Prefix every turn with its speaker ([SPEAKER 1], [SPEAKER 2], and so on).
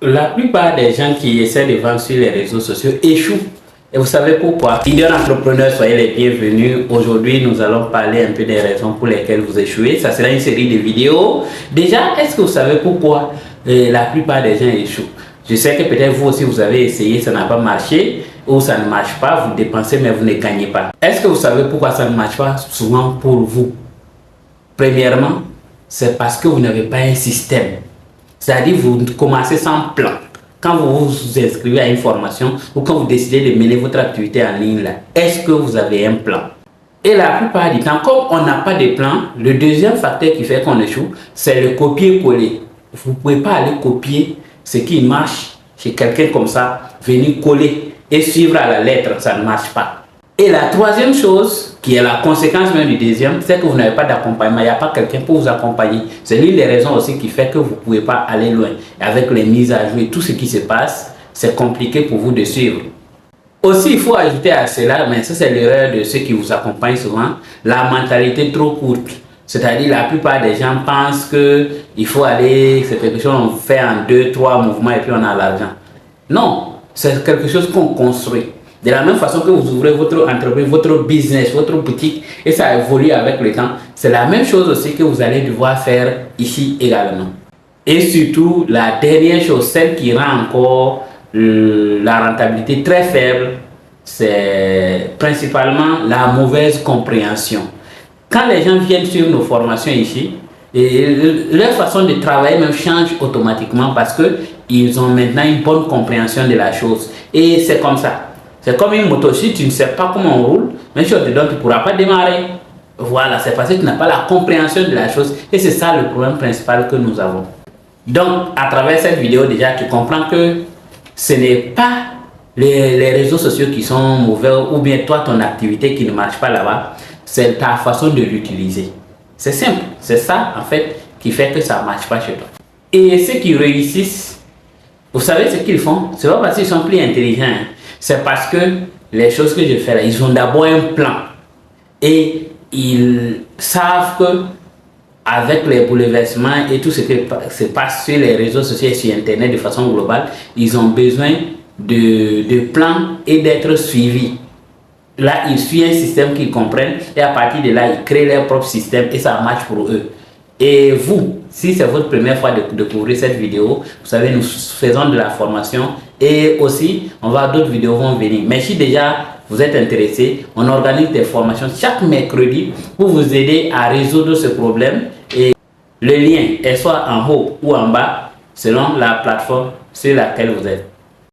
[SPEAKER 1] La plupart des gens qui essaient de vendre sur les réseaux sociaux échouent. Et vous savez pourquoi? Leaders entrepreneurs, soyez les bienvenus. Aujourd'hui, nous allons parler un peu des raisons pour lesquelles vous échouez. Ça sera une série de vidéos. Déjà, est-ce que vous savez pourquoi la plupart des gens échouent? Je sais que peut-être vous aussi, vous avez essayé, ça n'a pas marché, ou ça ne marche pas, vous dépensez mais vous ne gagnez pas. Est-ce que vous savez pourquoi ça ne marche pas souvent pour vous? Premièrement, c'est parce que vous n'avez pas un système. C'est-à-dire vous commencez sans plan. Quand vous vous inscrivez à une formation ou quand vous décidez de mener votre activité en ligne, là, est-ce que vous avez un plan? Et la plupart du temps, comme on n'a pas de plan, le deuxième facteur qui fait qu'on échoue, c'est le copier-coller. Vous ne pouvez pas aller copier ce qui marche chez quelqu'un comme ça, venir coller et suivre à la lettre, ça ne marche pas. Et la troisième chose, qui est la conséquence même du deuxième, c'est que vous n'avez pas d'accompagnement, il n'y a pas quelqu'un pour vous accompagner. C'est l'une des raisons aussi qui fait que vous ne pouvez pas aller loin. Avec les mises à jour et tout ce qui se passe, c'est compliqué pour vous de suivre. Aussi, il faut ajouter à cela, mais ça c'est l'erreur de ceux qui vous accompagnent souvent, la mentalité trop courte. C'est-à-dire la plupart des gens pensent qu'il faut aller, c'est quelque chose qu'on fait en 2-3 mouvements et puis on a l'argent. Non, c'est quelque chose qu'on construit. De la même façon que vous ouvrez votre entreprise, votre business, votre boutique et ça évolue avec le temps, c'est la même chose aussi que vous allez devoir faire ici également. Et surtout, la dernière chose, celle qui rend encore la rentabilité très faible, c'est principalement la mauvaise compréhension. Quand les gens viennent suivre nos formations ici, leur façon de travailler même change automatiquement parce qu'ils ont maintenant une bonne compréhension de la chose. Et c'est comme ça. C'est comme une moto, si tu ne sais pas comment on roule, même si on te donne, tu ne pourras pas démarrer. Voilà, c'est parce que tu n'as pas la compréhension de la chose. Et c'est ça le problème principal que nous avons. Donc, à travers cette vidéo, déjà, tu comprends que ce n'est pas les réseaux sociaux qui sont mauvais ou bien toi, ton activité qui ne marche pas là-bas. C'est ta façon de l'utiliser. C'est simple. C'est ça, en fait, qui fait que ça ne marche pas chez toi. Et ceux qui réussissent, vous savez ce qu'ils font? Ce n'est pas parce qu'ils sont plus intelligents. Hein. C'est parce que les choses que je fais là, ils ont d'abord un plan. Et ils savent que avec les bouleversements et tout ce qui se passe sur les réseaux sociaux et sur Internet de façon globale, ils ont besoin de plans et d'être suivis. Là, ils suivent un système qu'ils comprennent et à partir de là, ils créent leur propre système et ça marche pour eux. Et vous, si c'est votre première fois de découvrir cette vidéo, vous savez, nous faisons de la formation et aussi, on va d'autres vidéos vont venir. Mais si déjà vous êtes intéressé, on organise des formations chaque mercredi pour vous aider à résoudre ce problème. Et le lien est soit en haut ou en bas selon la plateforme sur laquelle vous êtes.